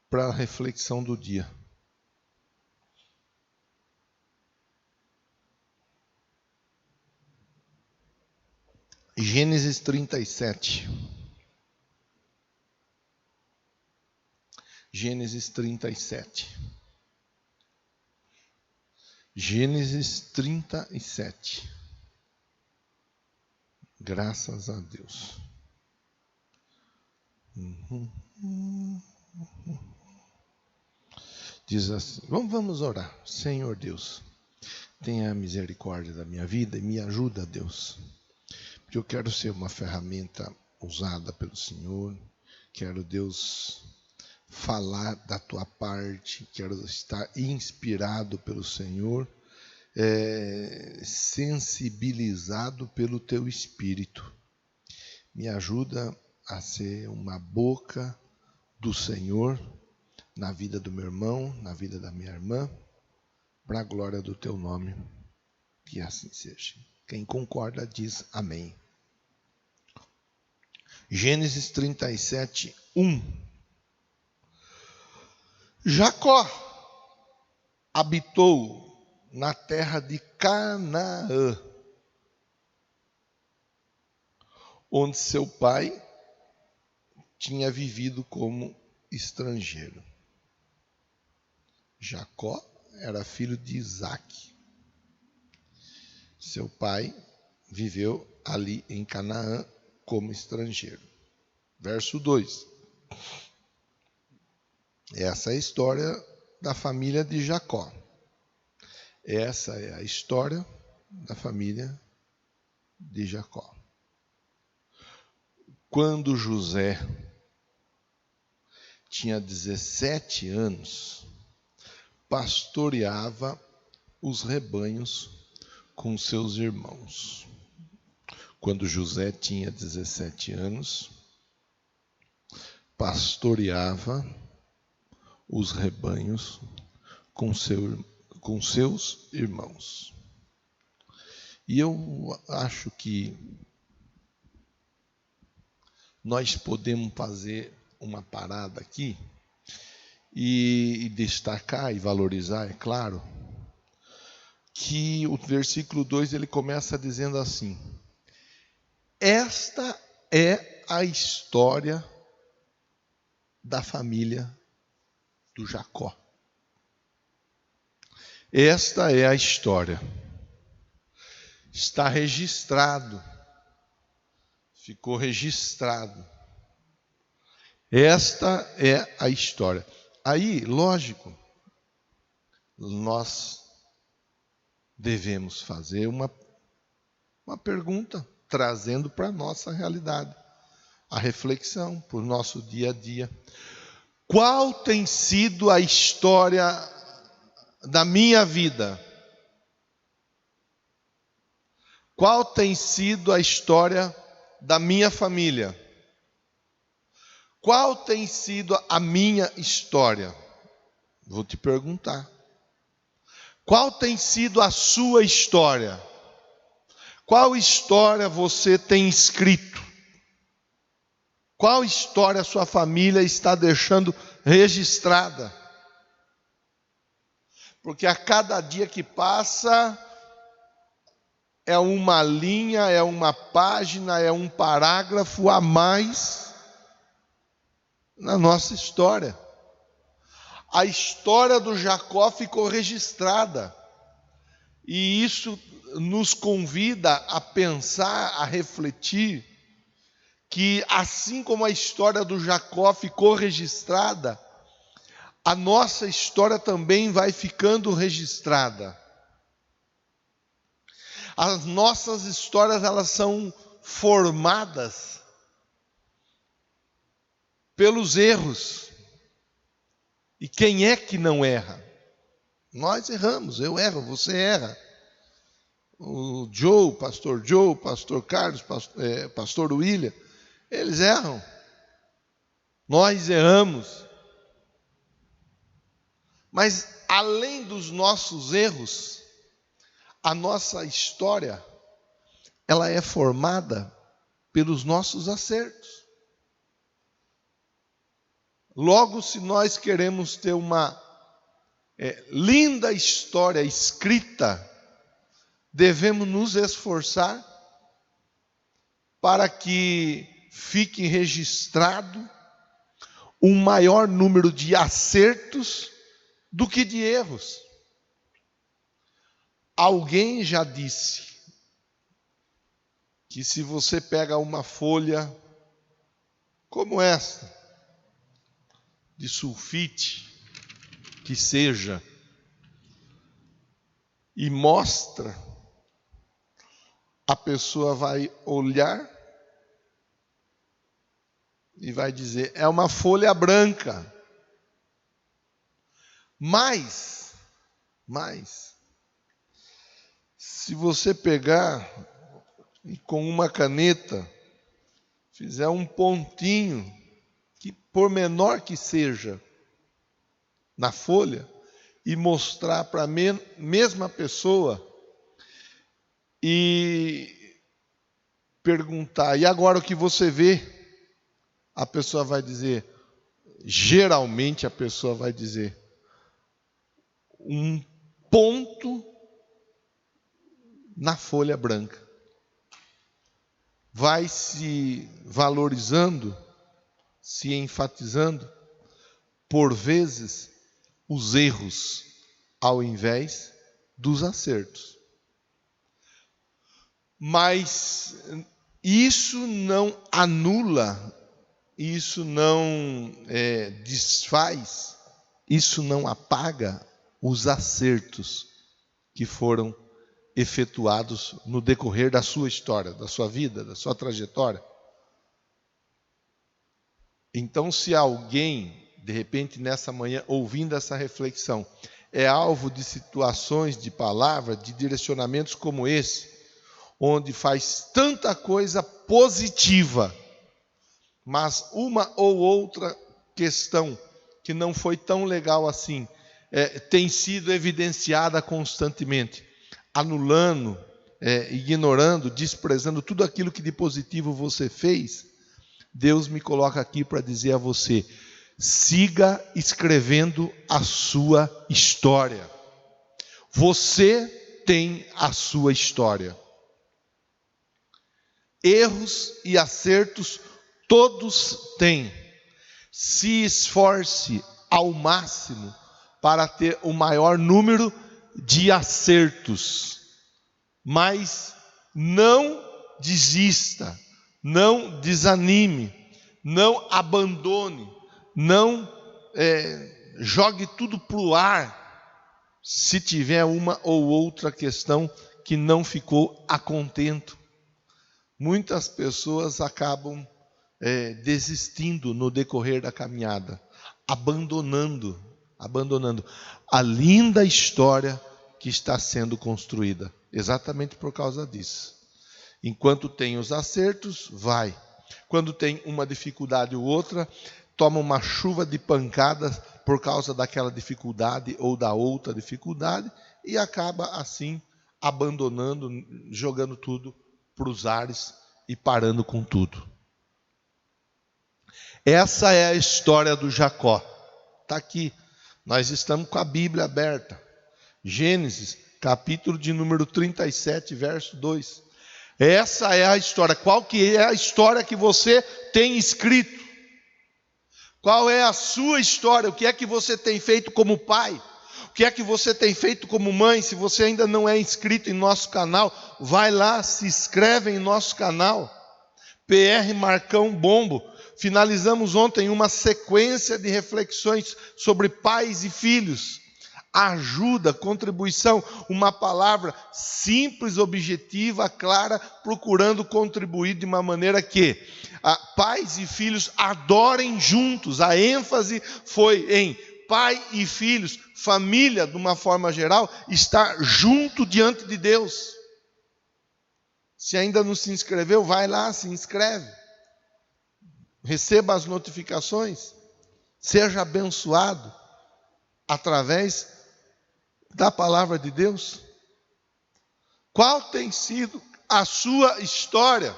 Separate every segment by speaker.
Speaker 1: para a reflexão do dia. Gênesis 37. Gênesis 37. Gênesis 37. Graças a Deus. Diz assim, vamos orar. Senhor Deus, tenha misericórdia da minha vida e me ajuda, Deus. Porque eu quero ser uma ferramenta usada pelo Senhor. Quero, Deus, falar da tua parte. Quero estar inspirado pelo Senhor. Sensibilizado pelo teu Espírito. Me ajuda a ser uma boca do Senhor na vida do meu irmão, na vida da minha irmã, para a glória do teu nome. Que assim seja. Quem concorda diz amém. Gênesis 37, 1. Jacó habitou na terra de Canaã, onde seu pai tinha vivido como estrangeiro. Jacó era filho de Isaque. Seu pai viveu ali em Canaã como estrangeiro. Verso 2. Essa é a história da família de Jacó. Essa é a história da família de Jacó. Quando José tinha 17 anos, pastoreava os rebanhos com seus irmãos. Quando José tinha 17 anos, pastoreava os rebanhos com seus irmãos. E eu acho que nós podemos fazer uma parada aqui e destacar e valorizar, é claro, que o versículo 2 ele começa dizendo assim: esta é a história da família do Jacó. Esta é a história. Está registrado. Ficou registrado. Esta é a história. Aí, lógico, nós devemos fazer uma pergunta, trazendo para a nossa realidade, a reflexão, para o nosso dia a dia. Qual tem sido a história da minha vida? Qual tem sido a história da minha família? Qual tem sido a minha história? Vou te perguntar. Qual tem sido a sua história? Qual história você tem escrito? Qual história a sua família está deixando registrada? Porque a cada dia que passa, é uma linha, é uma página, é um parágrafo a mais na nossa história. A história do Jacó ficou registrada. E isso nos convida a pensar, a refletir, que assim como a história do Jacó ficou registrada, a nossa história também vai ficando registrada. As nossas histórias, elas são formadas pelos erros. E quem é que não erra? Nós erramos, eu erro, você erra. O pastor Carlos, pastor William, eles erram. Nós erramos. Mas além dos nossos erros, a nossa história, ela é formada pelos nossos acertos. Logo, se nós queremos ter uma linda história escrita, devemos nos esforçar para que fique registrado um maior número de acertos do que de erros. Alguém já disse que se você pega uma folha como esta, de sulfite, que seja, e mostra, a pessoa vai olhar e vai dizer, é uma folha branca. Mas, se você pegar e com uma caneta fizer um pontinho, que por menor que seja, na folha, e mostrar para a mesma pessoa e perguntar, e agora o que você vê? A pessoa vai dizer, geralmente a pessoa vai dizer, um ponto na folha branca. Vai se valorizando, se enfatizando, por vezes, os erros, ao invés dos acertos. Mas isso não anula, isso não desfaz, isso não apaga os acertos que foram efetuados no decorrer da sua história, da sua vida, da sua trajetória. Então, se alguém, de repente, nessa manhã, ouvindo essa reflexão, é alvo de situações, de palavras, de direcionamentos como esse, onde faz tanta coisa positiva, mas uma ou outra questão que não foi tão legal assim, tem sido evidenciada constantemente, anulando, ignorando, desprezando tudo aquilo que de positivo você fez, Deus me coloca aqui para dizer a você, siga escrevendo a sua história. Você tem a sua história. Erros e acertos todos têm. Se esforce ao máximo para ter o maior número de acertos. Mas não desista, não desanime, não abandone, não jogue tudo para o ar, se tiver uma ou outra questão que não ficou a contento. Muitas pessoas acabam desistindo no decorrer da caminhada, abandonando a linda história que está sendo construída, exatamente por causa disso. Enquanto tem os acertos, vai. Quando tem uma dificuldade ou outra, toma uma chuva de pancadas por causa daquela dificuldade ou da outra dificuldade e acaba assim abandonando, jogando tudo para os ares e parando com tudo. Essa é a história do Jacó. Está aqui. Nós estamos com a Bíblia aberta. Gênesis, capítulo de número 37, verso 2. Essa é a história. Qual que é a história que você tem escrito? Qual é a sua história? O que é que você tem feito como pai? O que é que você tem feito como mãe? Se você ainda não é inscrito em nosso canal, vai lá, se inscreve em nosso canal. PR Marcão Bombo. Finalizamos ontem uma sequência de reflexões sobre pais e filhos. Ajuda, contribuição, uma palavra simples, objetiva, clara, procurando contribuir de uma maneira que pais e filhos adorem juntos. A ênfase foi em pai e filhos, família, de uma forma geral, estar junto diante de Deus. Se ainda não se inscreveu, vai lá, se inscreve. Receba as notificações. Seja abençoado através da palavra de Deus. Qual tem sido a sua história?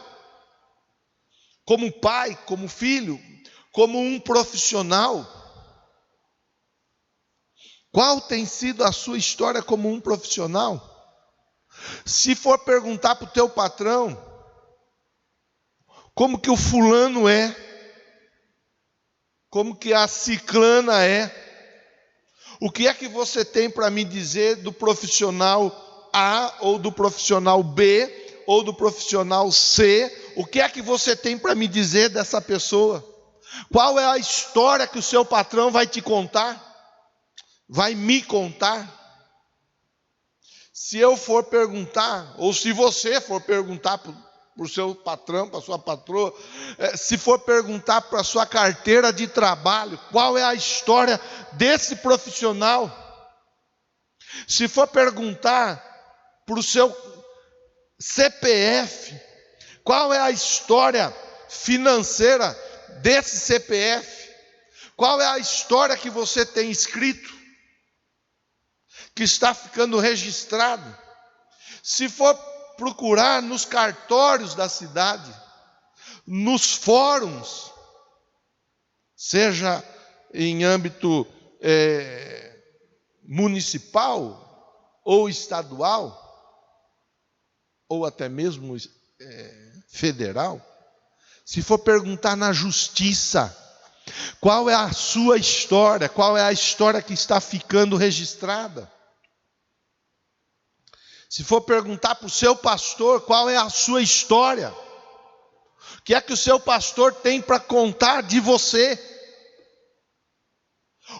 Speaker 1: Como pai, como filho, como um profissional? Qual tem sido a sua história como um profissional? Se for perguntar para o teu patrão, como que o fulano é? Como que a ciclana é? O que é que você tem para me dizer do profissional A, ou do profissional B, ou do profissional C? O que é que você tem para me dizer dessa pessoa? Qual é a história que o seu patrão vai te contar? Vai me contar? Se eu for perguntar, ou se você for perguntar para o seu patrão, para a sua patroa, se for perguntar para a sua carteira de trabalho, qual é a história desse profissional? Se for perguntar para o seu CPF, qual é a história financeira desse CPF? Qual é a história que você tem escrito, que está ficando registrado? Se for procurar nos cartórios da cidade, nos fóruns, seja em âmbito municipal ou estadual, ou até mesmo federal, se for perguntar na justiça, qual é a sua história, qual é a história que está ficando registrada? Se for perguntar para o seu pastor, qual é a sua história? O que é que o seu pastor tem para contar de você?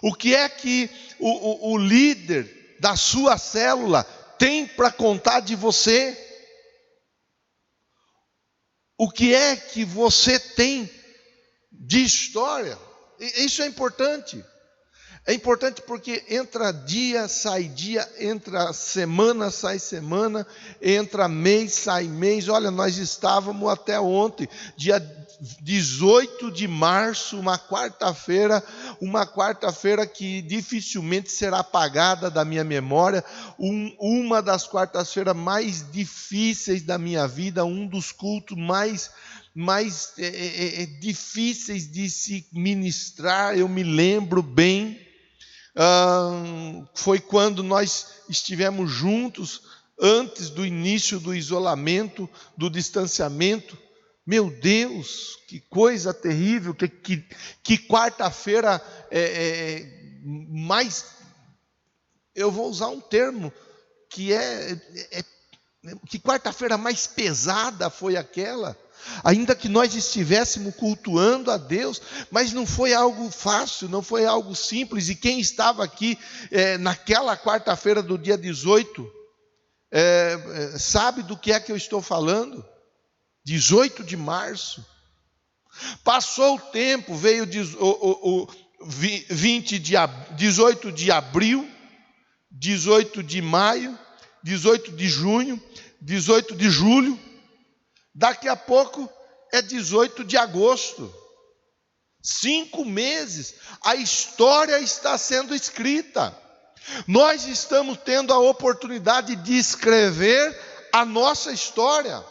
Speaker 1: O que é que o líder da sua célula tem para contar de você? O que é que você tem de história? Isso é importante. É importante porque entra dia, sai dia, entra semana, sai semana, entra mês, sai mês. Olha, nós estávamos até ontem, dia 18 de março, uma quarta-feira que dificilmente será apagada da minha memória, uma das quartas-feiras mais difíceis da minha vida, um dos cultos mais difíceis de se ministrar. Eu me lembro bem. Foi quando nós estivemos juntos, antes do início do isolamento, do distanciamento. Meu Deus, que coisa terrível, que quarta-feira mais, eu vou usar um termo, que quarta-feira mais pesada foi aquela. Ainda que nós estivéssemos cultuando a Deus, mas não foi algo fácil, não foi algo simples. E quem estava aqui naquela quarta-feira do dia 18, sabe do que é que eu estou falando? 18 de março. Passou o tempo, veio 18 de abril, 18 de maio, 18 de junho, 18 de julho. Daqui a pouco é 18 de agosto. 5 meses. A história está sendo escrita. Nós estamos tendo a oportunidade de escrever a nossa história.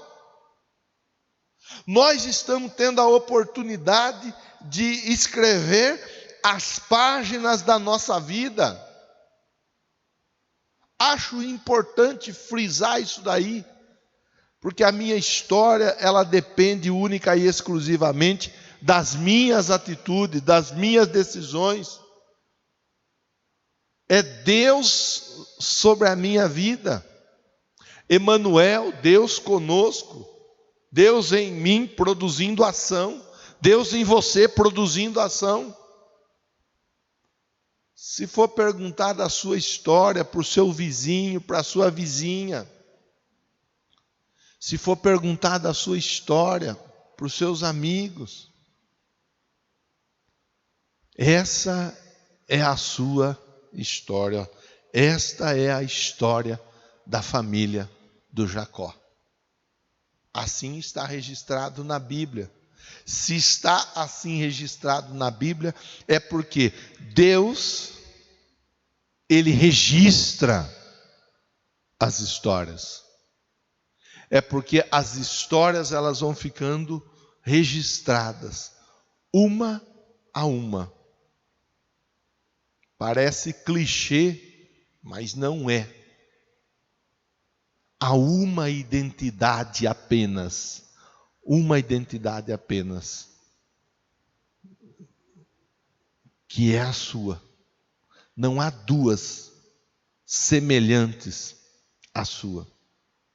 Speaker 1: Nós estamos tendo a oportunidade de escrever as páginas da nossa vida. Acho importante frisar isso daí. Porque a minha história, ela depende única e exclusivamente das minhas atitudes, das minhas decisões. É Deus sobre a minha vida. Emanuel, Deus conosco. Deus em mim produzindo ação. Deus em você produzindo ação. Se for perguntar da sua história para o seu vizinho, para a sua vizinha, se for perguntar da sua história para os seus amigos, essa é a sua história. Esta é a história da família do Jacó. Assim está registrado na Bíblia. Se está assim registrado na Bíblia, é porque Deus, Ele registra as histórias. É porque as histórias, elas vão ficando registradas, uma a uma. Parece clichê, mas não é. Há uma identidade apenas. Uma identidade apenas. Que é a sua. Não há duas semelhantes à sua.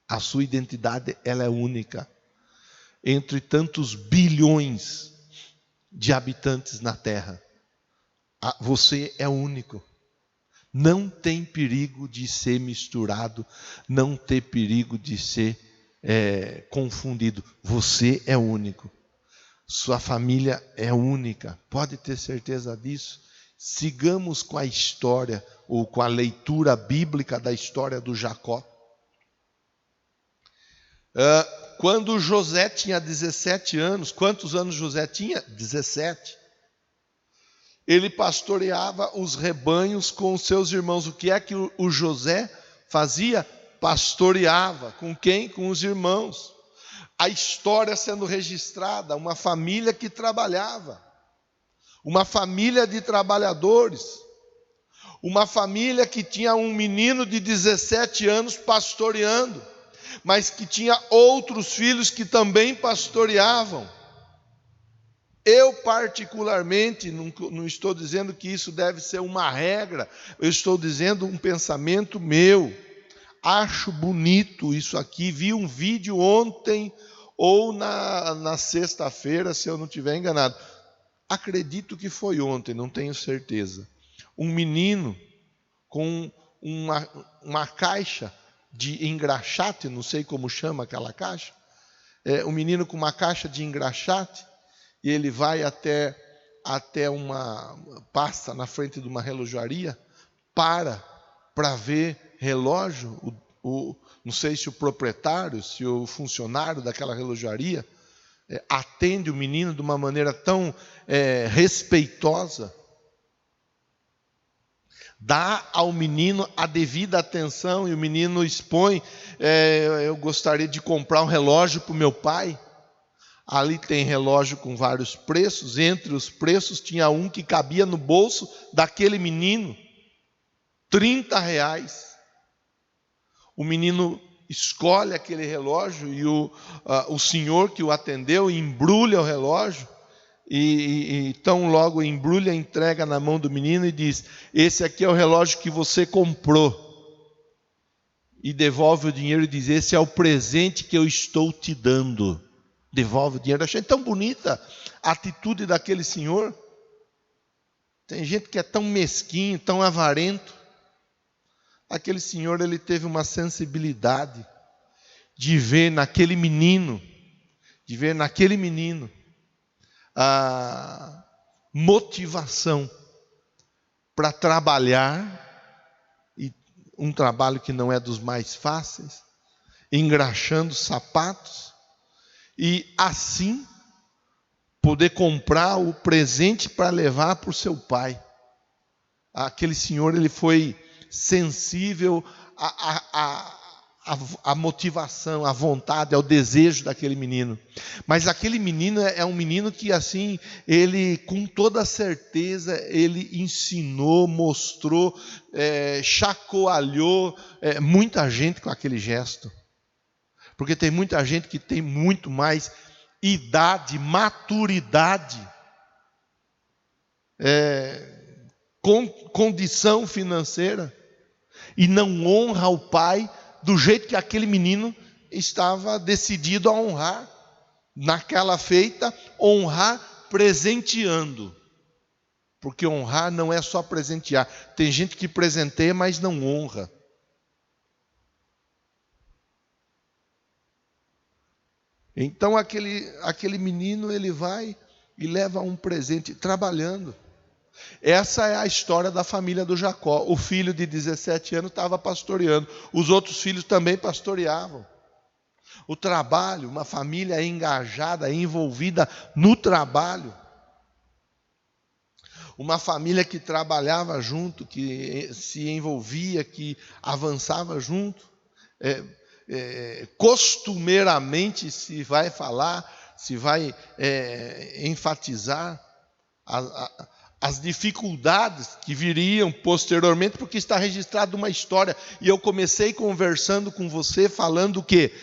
Speaker 1: A sua identidade, ela é única. Entre tantos bilhões de habitantes na Terra, você é único. Não tem perigo de ser misturado, não tem perigo de ser confundido. Você é único. Sua família é única. Pode ter certeza disso. Sigamos com a história, ou com a leitura bíblica da história do Jacó. Quando José tinha 17 anos, quantos anos José tinha? 17. Ele pastoreava os rebanhos com os seus irmãos. O que é que o José fazia? Pastoreava. Com quem? Com os irmãos. A história sendo registrada, uma família que trabalhava. Uma família de trabalhadores. Uma família que tinha um menino de 17 anos pastoreando, mas que tinha outros filhos que também pastoreavam. Eu particularmente, não estou dizendo que isso deve ser uma regra, eu estou dizendo um pensamento meu. Acho bonito isso aqui. Vi um vídeo ontem ou na sexta-feira, se eu não estiver enganado. Acredito que foi ontem, não tenho certeza. Um menino com uma caixa de engraxate, não sei como chama aquela caixa. Um menino com uma caixa de engraxate, e ele vai até passa na frente de uma relojaria, para ver relógio. Não sei se o proprietário, se o funcionário daquela relojaria atende o menino de uma maneira tão respeitosa, dá ao menino a devida atenção, e o menino expõe: eu gostaria de comprar um relógio para o meu pai. Ali tem relógio com vários preços. Entre os preços tinha um que cabia no bolso daquele menino, R$30. O menino escolhe aquele relógio, e o senhor que o atendeu embrulha o relógio, e tão logo embrulha, entrega na mão do menino e diz: esse aqui é o relógio que você comprou. E devolve o dinheiro e diz: esse é o presente que eu estou te dando. Devolve o dinheiro. Achei tão bonita a atitude daquele senhor. Tem gente que é tão mesquinho, tão avarento. Aquele senhor, ele teve uma sensibilidade de ver naquele menino, a motivação para trabalhar, e um trabalho que não é dos mais fáceis, engraxando sapatos, e assim poder comprar o presente para levar para o seu pai. Aquele senhor, ele foi sensível à motivação, à vontade, ao desejo daquele menino. Mas aquele menino é um menino que, assim, ele, com toda certeza, ele ensinou, mostrou, chacoalhou muita gente com aquele gesto. Porque tem muita gente que tem muito mais idade, maturidade, condição financeira, e não honra o pai do jeito que aquele menino estava decidido a honrar. Naquela feita, honrar presenteando. Porque honrar não é só presentear. Tem gente que presenteia, mas não honra. Então aquele menino, ele vai e leva um presente trabalhando. Essa é a história da família do Jacó. O filho de 17 anos estava pastoreando. Os outros filhos também pastoreavam. O trabalho, uma família engajada, envolvida no trabalho. Uma família que trabalhava junto, que se envolvia, que avançava junto. Costumeiramente se vai falar, se vai enfatizar as dificuldades que viriam posteriormente, porque está registrado uma história. E eu comecei conversando com você, falando que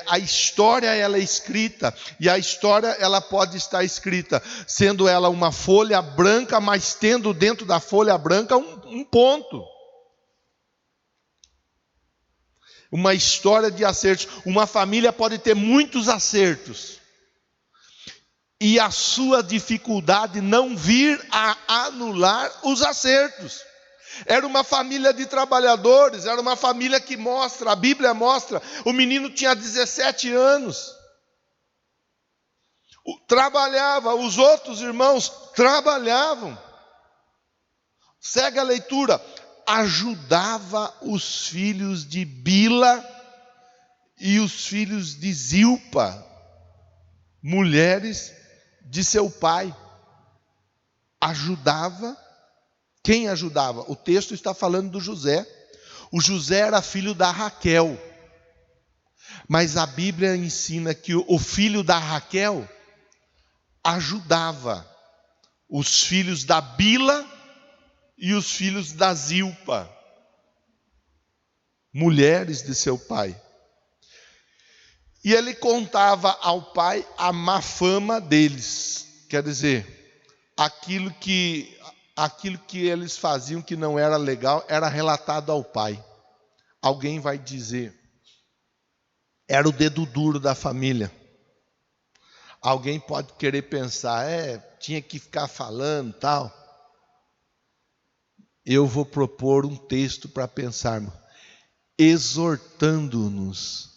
Speaker 1: a história ela é escrita, e a história ela pode estar escrita, sendo ela uma folha branca, mas tendo dentro da folha branca um ponto. Uma história de acertos. Uma família pode ter muitos acertos, e a sua dificuldade não vir a anular os acertos. Era uma família de trabalhadores, era uma família que mostra, a Bíblia mostra, o menino tinha 17 anos, trabalhava, os outros irmãos trabalhavam. Segue a leitura. Ajudava os filhos de Bila e os filhos de Zilpa, mulheres de seu pai. Ajudava. Quem ajudava? O texto está falando do José. O José era filho da Raquel, mas a Bíblia ensina que o filho da Raquel ajudava os filhos da Bila e os filhos da Zilpa, mulheres de seu pai. E ele contava ao pai a má fama deles. Quer dizer, aquilo que eles faziam que não era legal, era relatado ao pai. Alguém vai dizer, era o dedo duro da família. Alguém pode querer pensar, tinha que ficar falando tal. Eu vou propor um texto para pensarmos. Exortando-nos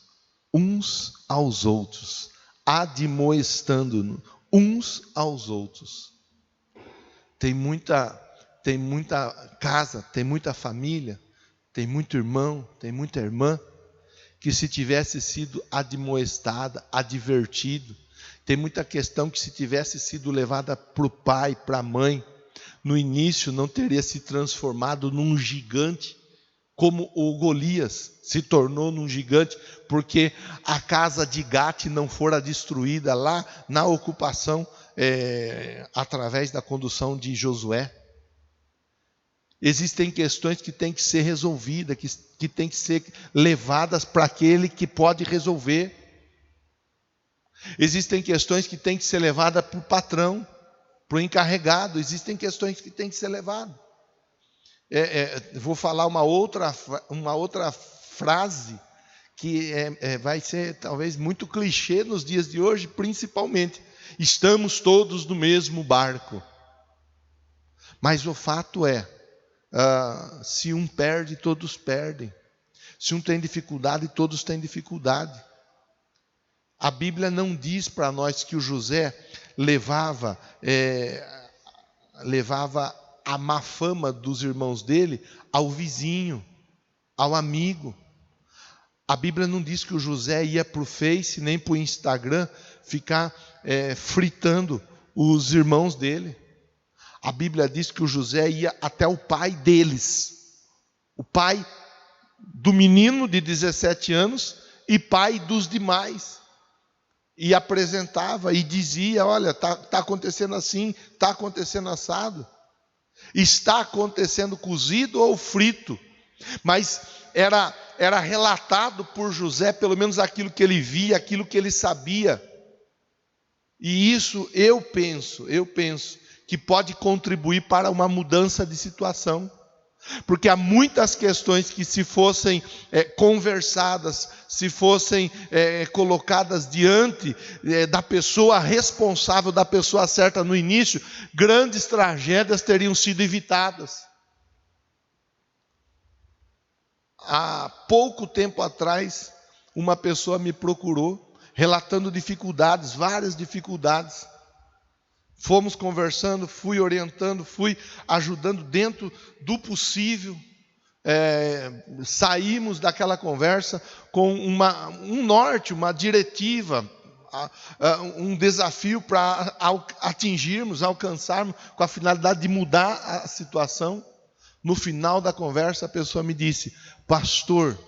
Speaker 1: uns aos outros, admoestando-nos uns aos outros. Tem muita casa, tem muita família, tem muito irmão, tem muita irmã, que se tivesse sido admoestada, advertido, tem muita questão que se tivesse sido levada para o pai, para a mãe, no início não teria se transformado num gigante, como o Golias se tornou num gigante, porque a casa de Gate não fora destruída lá na ocupação, através da condução de Josué. Existem questões que têm que ser resolvidas, que têm que ser levadas para aquele que pode resolver. Existem questões que têm que ser levadas para o patrão, para o encarregado. Existem questões que têm que ser levadas. Vou falar uma outra frase que vai ser talvez muito clichê nos dias de hoje, principalmente. Estamos todos no mesmo barco. Mas o fato se um perde, todos perdem. Se um tem dificuldade, todos têm dificuldade. A Bíblia não diz para nós que o José levava a má fama dos irmãos dele ao vizinho, ao amigo. A Bíblia não diz que o José ia para o Face, nem para o Instagram, ficar fritando os irmãos dele. A Bíblia diz que o José ia até o pai deles, o pai do menino de 17 anos e pai dos demais, e apresentava e dizia, olha, está acontecendo assim, está acontecendo assado, está acontecendo cozido ou frito, mas era relatado por José, pelo menos aquilo que ele via, aquilo que ele sabia. E isso eu penso que pode contribuir para uma mudança de situação. Porque há muitas questões que, se fossem conversadas, se fossem colocadas diante da pessoa responsável, da pessoa certa no início, grandes tragédias teriam sido evitadas. Há pouco tempo atrás, uma pessoa me procurou, relatando dificuldades, várias dificuldades. Fomos conversando, fui orientando, fui ajudando dentro do possível. Saímos daquela conversa com um norte, uma diretiva, um desafio para atingirmos, alcançarmos, com a finalidade de mudar a situação. No final da conversa, a pessoa me disse: pastor,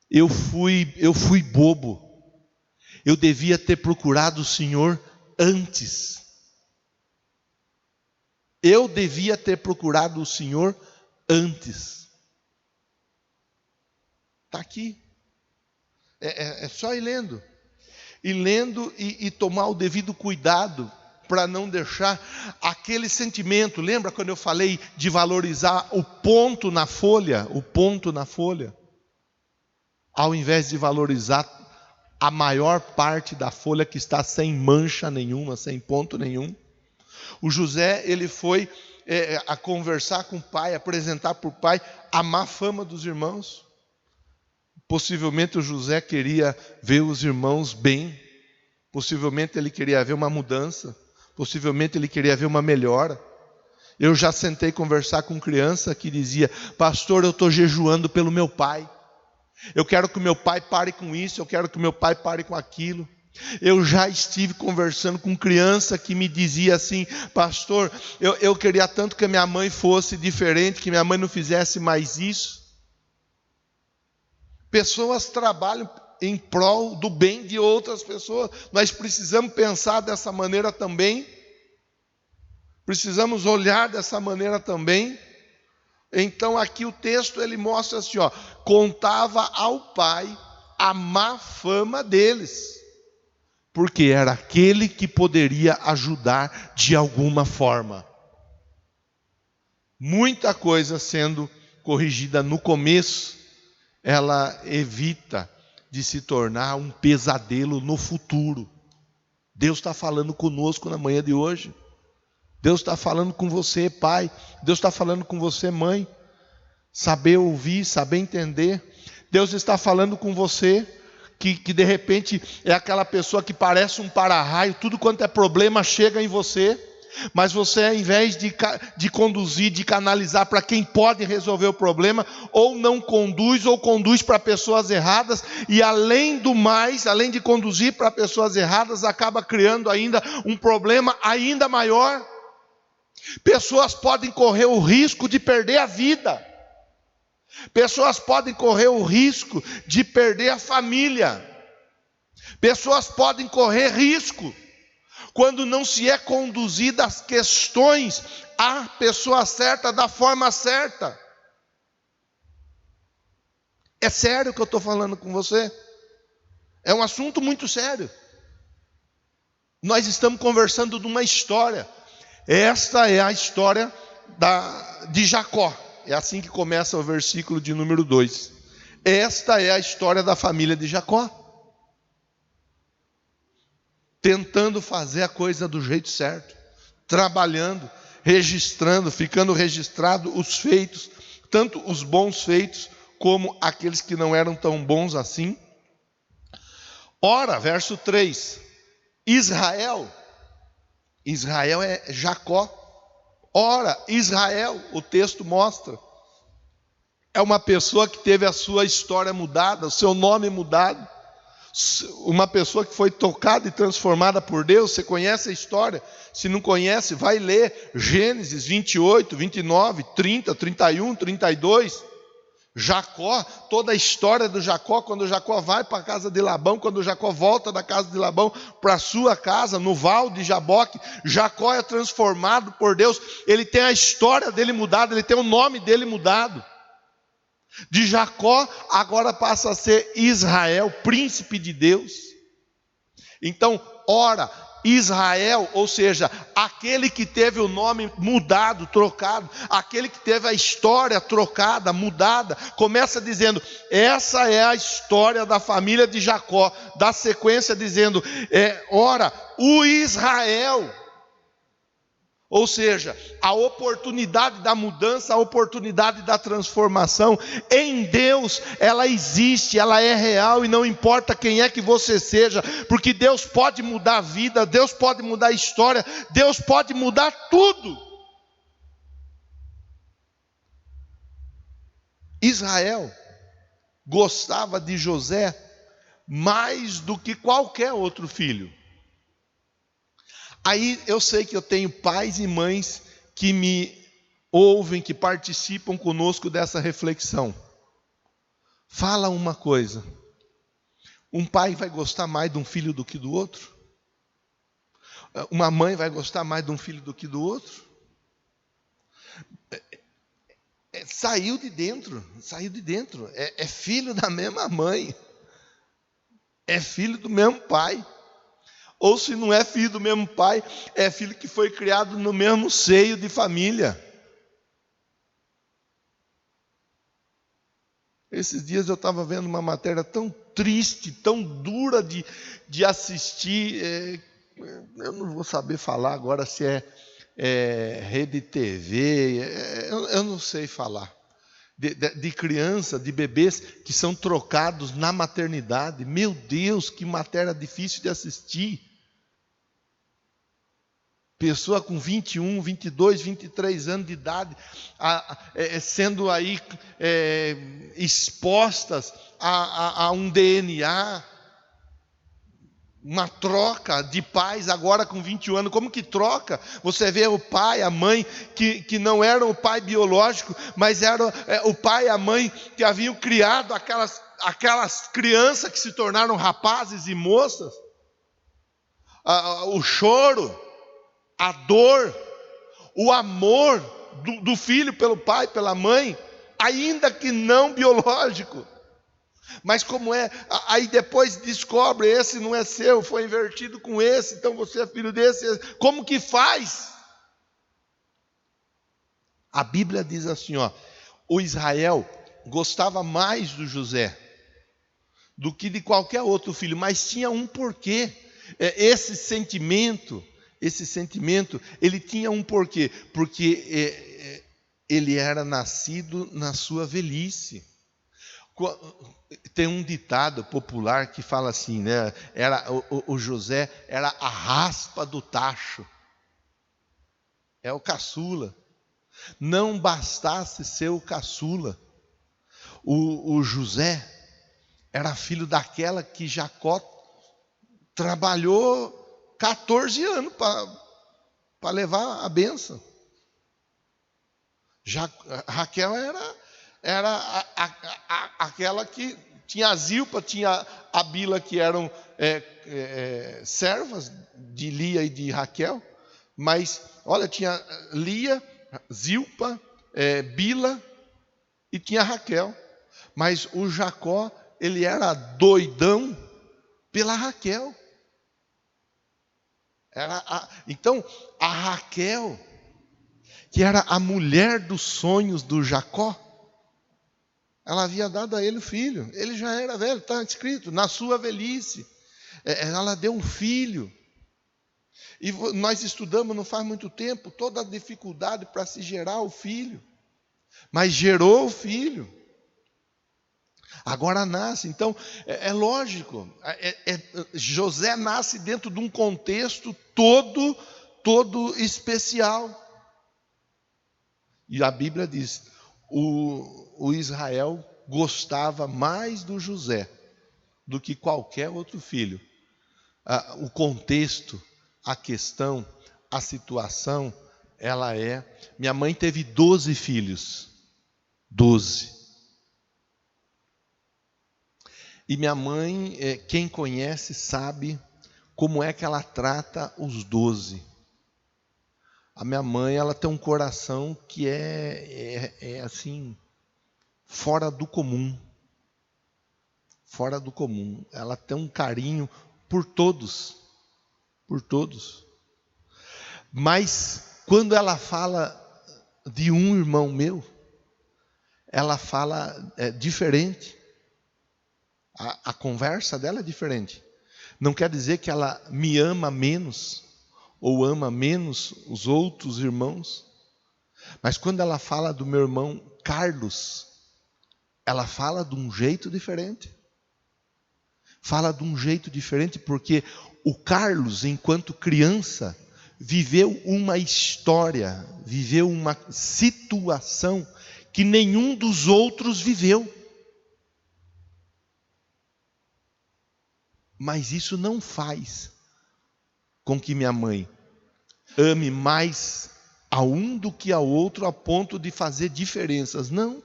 Speaker 1: eu fui bobo, eu devia ter procurado o senhor antes. Eu devia ter procurado o Senhor antes. Está aqui. É só ir lendo. E lendo e tomar o devido cuidado para não deixar aquele sentimento. Lembra quando eu falei de valorizar o ponto na folha? O ponto na folha. Ao invés de valorizar a maior parte da folha que está sem mancha nenhuma, sem ponto nenhum. O José, ele foi a conversar com o pai, apresentar para o pai a má fama dos irmãos. Possivelmente o José queria ver os irmãos bem. Possivelmente ele queria ver uma mudança. Possivelmente ele queria ver uma melhora. Eu já sentei conversar com criança que dizia: pastor, eu estou jejuando pelo meu pai. Eu quero que o meu pai pare com isso, eu quero que o meu pai pare com aquilo. Eu já estive conversando com criança que me dizia assim: pastor, eu queria tanto que a minha mãe fosse diferente, que minha mãe não fizesse mais isso. Pessoas trabalham em prol do bem de outras pessoas. Nós precisamos pensar dessa maneira também. Precisamos olhar dessa maneira também. Então aqui o texto ele mostra assim, contava ao pai a má fama deles, porque era aquele que poderia ajudar de alguma forma. Muita coisa sendo corrigida no começo, ela evita de se tornar um pesadelo no futuro. Deus está falando conosco na manhã de hoje. Deus está falando com você, pai. Deus está falando com você, mãe. Saber ouvir, saber entender. Deus está falando com você que de repente é aquela pessoa que parece um para-raio. Tudo quanto é problema chega em você. Mas você, ao invés de conduzir, de canalizar para quem pode resolver o problema, ou não conduz, ou conduz para pessoas erradas, e além do mais, além de conduzir para pessoas erradas, acaba criando ainda um problema ainda maior. Pessoas podem correr o risco de perder a vida. Pessoas podem correr o risco de perder a família. Pessoas podem correr risco quando não se é conduzida as questões à pessoa certa, da forma certa. É sério que eu estou falando com você? É um assunto muito sério. Nós estamos conversando de uma história. Esta é a história de Jacó. É assim que começa o versículo de número 2. Esta é a história da família de Jacó. Tentando fazer a coisa do jeito certo, trabalhando, registrando, ficando registrado os feitos, tanto os bons feitos, como aqueles que não eram tão bons assim. Ora, verso 3, Israel é Jacó. Ora, Israel, o texto mostra, é uma pessoa que teve a sua história mudada, o seu nome mudado. Uma pessoa que foi tocada e transformada por Deus. Você conhece a história? Se não conhece, vai ler Gênesis 28, 29, 30, 31, 32. Jacó, toda a história do Jacó, quando Jacó vai para a casa de Labão, quando Jacó volta da casa de Labão para a sua casa, no val de Jaboque, Jacó é transformado por Deus. Ele tem a história dele mudada, ele tem o nome dele mudado. De Jacó agora passa a ser Israel, príncipe de Deus. Então, ora, Israel, ou seja, aquele que teve o nome mudado, trocado, aquele que teve a história trocada, mudada, começa dizendo: essa é a história da família de Jacó. Dá sequência dizendo: ora, o Israel. Ou seja, a oportunidade da mudança, a oportunidade da transformação em Deus, ela existe, ela é real, e não importa quem é que você seja, porque Deus pode mudar a vida, Deus pode mudar a história, Deus pode mudar tudo. Israel gostava de José mais do que qualquer outro filho. Aí eu sei que eu tenho pais e mães que me ouvem, que participam conosco dessa reflexão. Fala uma coisa: um pai vai gostar mais de um filho do que do outro? Uma mãe vai gostar mais de um filho do que do outro? saiu de dentro. É filho da mesma mãe. É filho do mesmo pai. Ou se não é filho do mesmo pai, é filho que foi criado no mesmo seio de família. Esses dias eu estava vendo uma matéria tão triste, tão dura de assistir. Eu não vou saber falar agora se é Rede TV, eu não sei falar. De criança, de bebês que são trocados na maternidade. Meu Deus, que matéria difícil de assistir. Pessoa com 21, 22, 23 anos de idade, sendo aí expostas a um DNA, uma troca de pais agora com 21 anos. Como que troca? Você vê o pai, a mãe, que não eram o pai biológico, mas eram o pai e a mãe que haviam criado aquelas crianças que se tornaram rapazes e moças. O choro, a dor, o amor do filho pelo pai, pela mãe, ainda que não biológico. Mas como é, aí depois descobre, esse não é seu, foi invertido com esse, então você é filho desse. Como que faz? A Bíblia diz assim, o Israel gostava mais do José do que de qualquer outro filho, mas tinha um porquê. Esse sentimento, ele tinha um porquê, porque ele era nascido na sua velhice. Tem um ditado popular que fala assim, né? O José era a raspa do tacho, é o caçula. Não bastasse ser o caçula, o José era filho daquela que Jacó trabalhou 14 anos para levar a bênção. Raquel era aquela que tinha a Zilpa, tinha a Bila, que eram servas de Lia e de Raquel. Mas, olha, tinha Lia, Zilpa, Bila e tinha Raquel. Mas o Jacó, ele era doidão pela Raquel. Então, a Raquel, que era a mulher dos sonhos do Jacó, ela havia dado a ele o filho. Ele já era velho, está escrito, na sua velhice. Ela deu um filho. E nós estudamos, não faz muito tempo, toda a dificuldade para se gerar o filho. Mas gerou o filho. Agora nasce. Então, é lógico. José nasce dentro de um contexto todo especial. E a Bíblia diz, o Israel gostava mais do José do que qualquer outro filho. O contexto, a questão, a situação, ela é... Minha mãe teve 12 filhos. 12. E minha mãe, quem conhece sabe como é que ela trata os 12. A minha mãe, ela tem um coração que é assim, fora do comum. Fora do comum. Ela tem um carinho por todos. Por todos. Mas, quando ela fala de um irmão meu, ela fala diferente. A conversa dela é diferente. Não quer dizer que ela me ama menos, ou ama menos os outros irmãos. Mas quando ela fala do meu irmão Carlos, ela fala de um jeito diferente. Fala de um jeito diferente porque o Carlos, enquanto criança, viveu uma história, viveu uma situação que nenhum dos outros viveu. Mas isso não faz com que minha mãe ame mais a um do que ao outro a ponto de fazer diferenças. Não.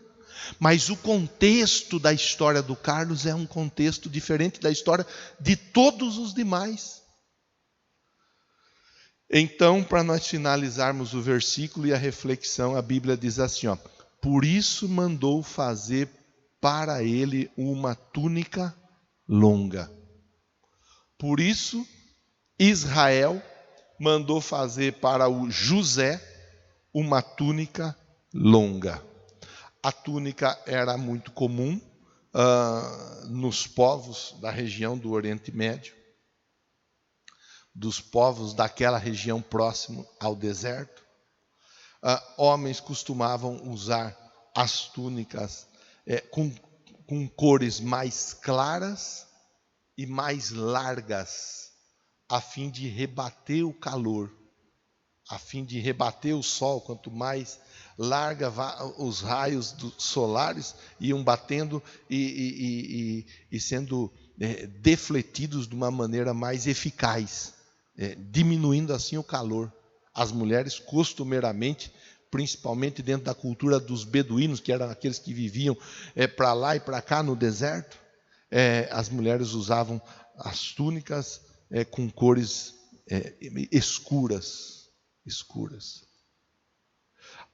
Speaker 1: Mas o contexto da história do Carlos é um contexto diferente da história de todos os demais. Então, para nós finalizarmos o versículo e a reflexão, a Bíblia diz assim, Por isso mandou fazer para ele uma túnica longa. Por isso Israel mandou fazer para o José uma túnica longa. A túnica era muito comum nos povos da região do Oriente Médio, dos povos daquela região próximo ao deserto. Homens costumavam usar as túnicas com cores mais claras e mais largas, a fim de rebater o calor, a fim de rebater o sol. Quanto mais larga os raios solares iam batendo e sendo defletidos de uma maneira mais eficaz, diminuindo assim o calor. As mulheres costumeiramente, principalmente dentro da cultura dos beduínos, que eram aqueles que viviam para lá e para cá no deserto, as mulheres usavam as túnicas com cores escuras.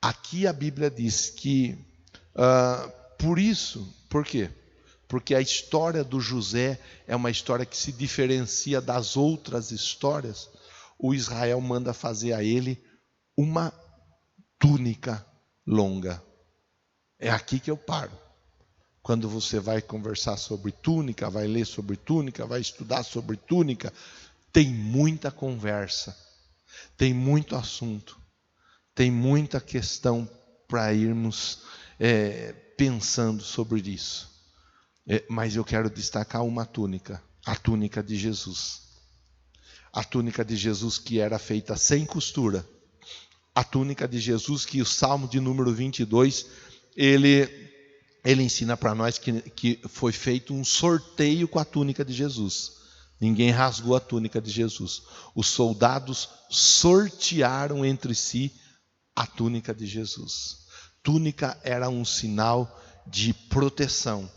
Speaker 1: Aqui a Bíblia diz que por quê? Porque a história do José é uma história que se diferencia das outras histórias. O Israel manda fazer a ele uma túnica longa. É aqui que eu paro. Quando você vai conversar sobre túnica, vai ler sobre túnica, vai estudar sobre túnica, tem muita conversa, tem muito assunto, tem muita questão para irmos pensando sobre isso. Mas eu quero destacar uma túnica, a túnica de Jesus. A túnica de Jesus que era feita sem costura. A túnica de Jesus que o Salmo de número 22, ele ensina para nós que foi feito um sorteio com a túnica de Jesus. Ninguém rasgou a túnica de Jesus. Os soldados sortearam entre si a túnica de Jesus. Túnica era um sinal de proteção.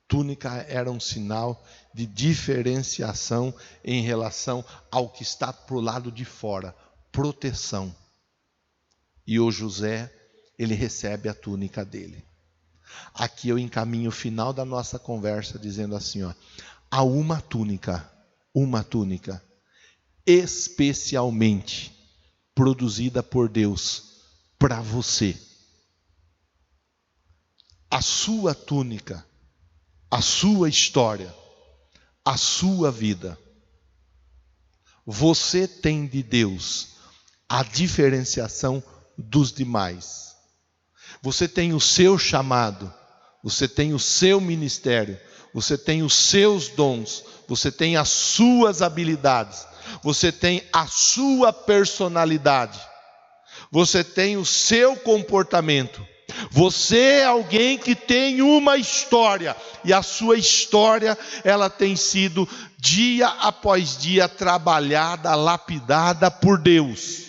Speaker 1: Túnica era um sinal de diferenciação em relação ao que está para o lado de fora. Proteção. E o José, ele recebe a túnica dele. Aqui eu encaminho o final da nossa conversa dizendo assim, há uma túnica especialmente produzida por Deus para você. A sua túnica, a sua história, a sua vida. Você tem de Deus a diferenciação dos demais. Você tem o seu chamado, você tem o seu ministério, você tem os seus dons, você tem as suas habilidades, você tem a sua personalidade, você tem o seu comportamento. Você é alguém que tem uma história, e a sua história, ela tem sido dia após dia trabalhada, lapidada por Deus.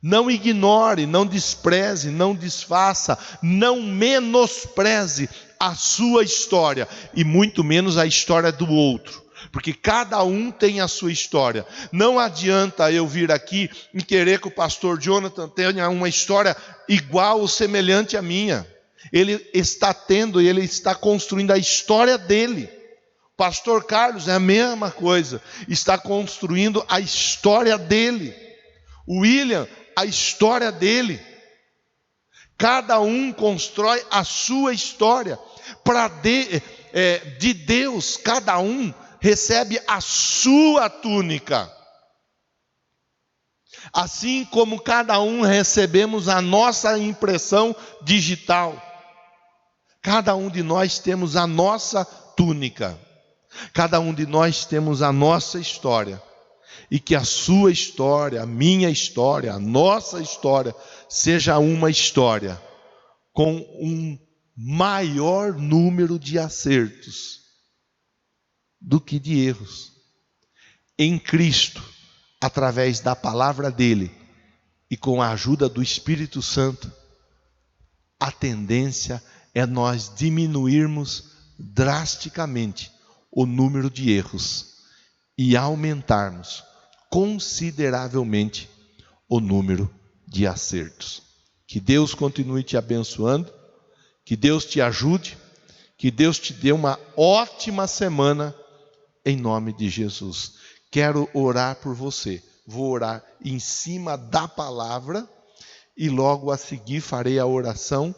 Speaker 1: Não ignore, não despreze, não desfaça, não menospreze a sua história, e muito menos a história do outro. Porque cada um tem a sua história. Não adianta eu vir aqui e querer que o pastor Jonathan tenha uma história igual ou semelhante à minha. Ele está tendo e ele está construindo a história dele. O pastor Carlos é a mesma coisa. Está construindo a história dele. O William, a história dele. Cada um constrói a sua história. De Deus, cada um recebe a sua túnica. Assim como cada um recebemos a nossa impressão digital. Cada um de nós temos a nossa túnica. Cada um de nós temos a nossa história. E que a sua história, a minha história, a nossa história, seja uma história com um maior número de acertos do que de erros. Em Cristo, através da palavra dele e com a ajuda do Espírito Santo, a tendência é nós diminuirmos drasticamente o número de erros e aumentarmos consideravelmente o número de acertos. Que Deus continue te abençoando, que Deus te ajude, que Deus te dê uma ótima semana, em nome de Jesus. Quero orar por você. Vou orar em cima da palavra e logo a seguir farei a oração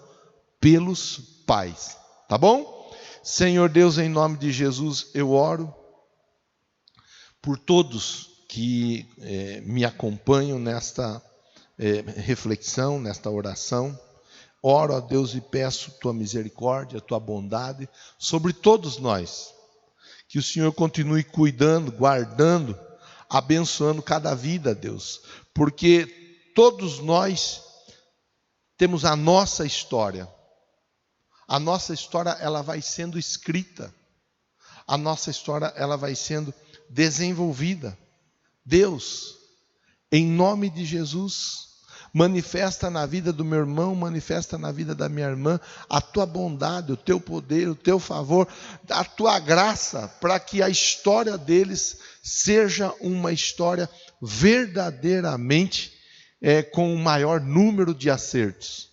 Speaker 1: pelos pais. Tá bom? Senhor Deus, em nome de Jesus, eu oro por todos que me acompanham nesta reflexão, nesta oração. Oro a Deus e peço tua misericórdia, tua bondade sobre todos nós. Que o Senhor continue cuidando, guardando, abençoando cada vida, Deus. Porque todos nós temos a nossa história. A nossa história, ela vai sendo escrita. A nossa história, ela vai sendo desenvolvida. Deus, em nome de Jesus, manifesta na vida do meu irmão, manifesta na vida da minha irmã a tua bondade, o teu poder, o teu favor, a tua graça, para que a história deles seja uma história verdadeiramente com o maior número de acertos.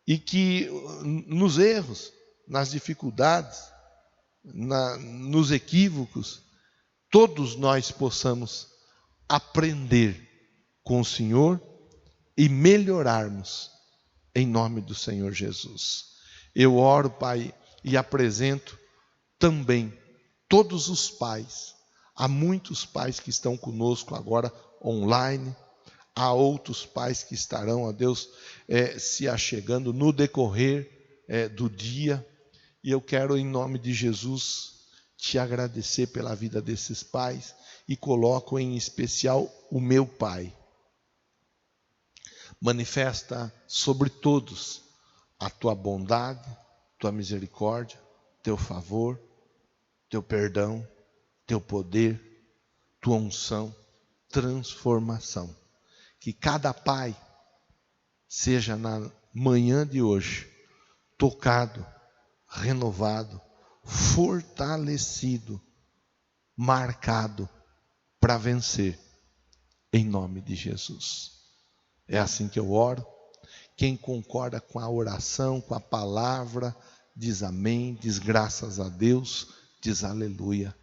Speaker 1: E que nos erros, nas dificuldades, nos equívocos, todos nós possamos aprender com o Senhor e melhorarmos em nome do Senhor Jesus. Eu oro, Pai, e apresento também todos os pais. Há muitos pais que estão conosco agora online. Há outros pais que estarão, ó Deus, se achegando no decorrer do dia. E eu quero, em nome de Jesus, te agradecer pela vida desses pais e coloco em especial o meu pai. Manifesta sobre todos a tua bondade, tua misericórdia, teu favor, teu perdão, teu poder, tua unção, transformação. Que cada pai seja na manhã de hoje tocado, renovado, fortalecido, marcado para vencer, em nome de Jesus. É assim que eu oro. Quem concorda com a oração, com a palavra, diz amém, diz graças a Deus, diz aleluia.